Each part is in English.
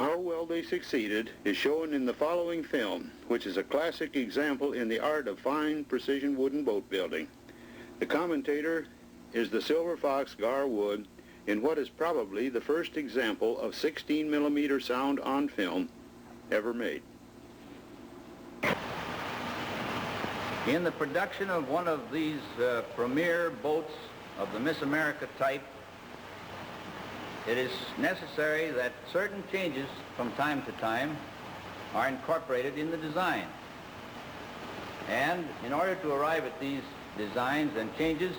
How well they succeeded is shown in the following film, which is a classic example in the art of fine precision wooden boat building. The commentator is the Silver Fox Gar Wood in what is probably the first example of 16mm sound on film ever made. In the production of one of these premier boats of the Miss America type, it is necessary that certain changes from time to time are incorporated in the design. And in order to arrive at these designs and changes,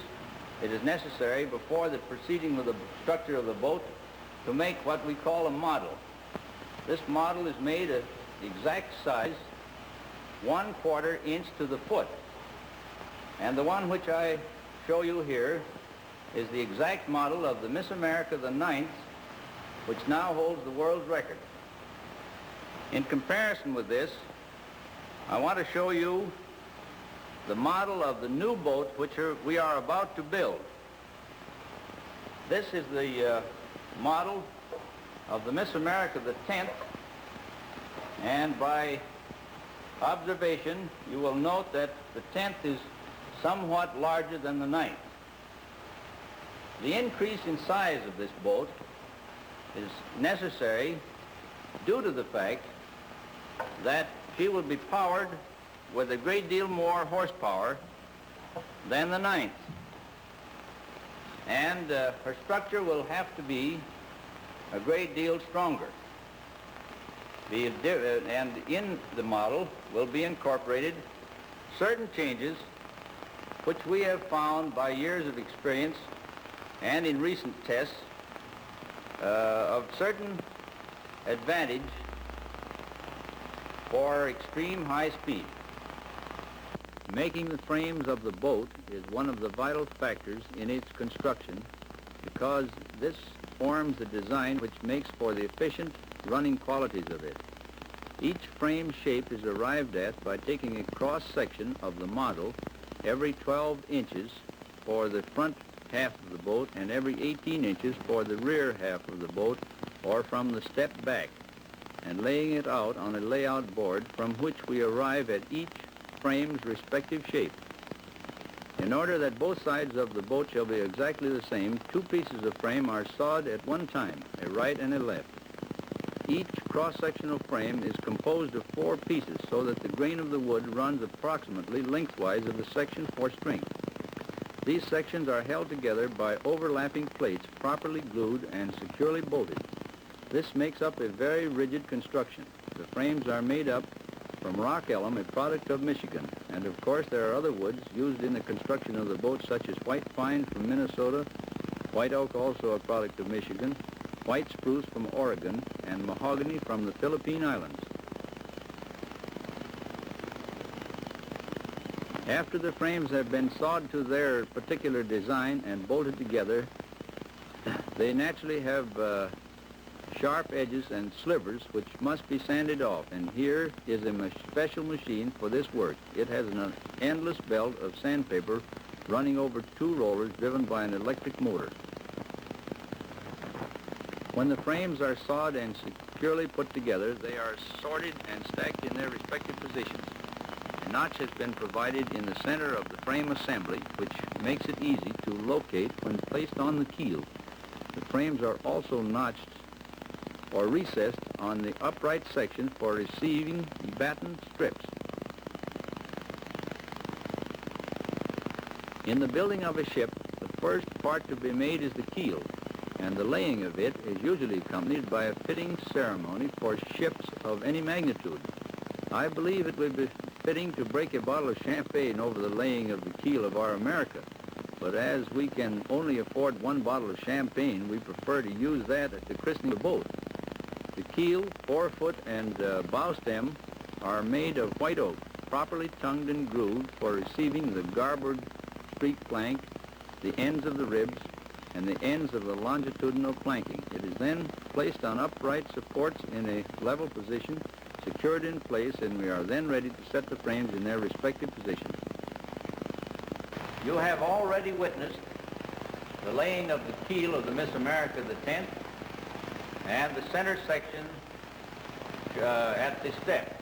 it is necessary, before the proceeding with the structure of the boat, to make what we call a model. This model is made of exact size, 1/4 inch to the foot. And the one which I show you here is the exact model of the Miss America the 9th, which now holds the world's record. In comparison with this, I want to show you the model of the new boat which we are about to build. This is the model of the Miss America the 10th, and by observation you will note that the 10th is somewhat larger than the 9th. The increase in size of this boat is necessary due to the fact that she will be powered with a great deal more horsepower than the 9th. And her structure will have to be a great deal stronger. And in the model will be incorporated certain changes which we have found by years of experience and in recent tests of certain advantage for extreme high speed. Making the frames of the boat is one of the vital factors in its construction, because this forms the design which makes for the efficient running qualities of it. Each frame shape is arrived at by taking a cross-section of the model every 12 inches for the front half of the boat and every 18 inches for the rear half of the boat, or from the step back, and laying it out on a layout board from which we arrive at each frame's respective shape. In order that both sides of the boat shall be exactly the same, 2 pieces of frame are sawed at one time, a right and a left. Each cross-sectional frame is composed of 4 pieces so that the grain of the wood runs approximately lengthwise of the section for strength. These sections are held together by overlapping plates properly glued and securely bolted. This makes up a very rigid construction. The frames are made up from rock elm, a product of Michigan, and of course there are other woods used in the construction of the boat, such as white pine from Minnesota, white oak, also a product of Michigan, white spruce from Oregon, and mahogany from the Philippine Islands. After the frames have been sawed to their particular design and bolted together, they naturally have sharp edges and slivers which must be sanded off, and here is a special machine for this work. It has an endless belt of sandpaper running over 2 rollers driven by an electric motor. When the frames are sawed and securely put together, they are sorted and stacked in their respective positions. A notch has been provided in the center of the frame assembly, which makes it easy to locate when placed on the keel. The frames are also notched or recessed on the upright section for receiving batten strips. In the building of a ship, the first part to be made is the keel, and the laying of it is usually accompanied by a fitting ceremony for ships of any magnitude. I believe it would be fitting to break a bottle of champagne over the laying of the keel of our America, but as we can only afford 1 bottle of champagne, we prefer to use that at the christening of the boat. The keel, 4-foot, and bow stem are made of white oak, properly tongued and grooved for receiving the garboard streak plank, the ends of the ribs, and the ends of the longitudinal planking. It is then placed on upright supports in a level position, secured in place, and we are then ready to set the frames in their respective positions. You have already witnessed the laying of the keel of the Miss America the 10th, and the center section at the step.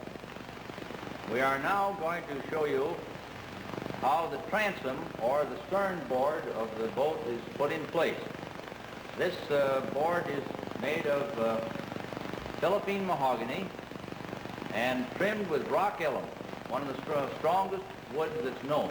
We are now going to show you how the transom or the stern board of the boat is put in place. This board is made of Philippine mahogany and trimmed with rock elm, one of the strongest woods that's known.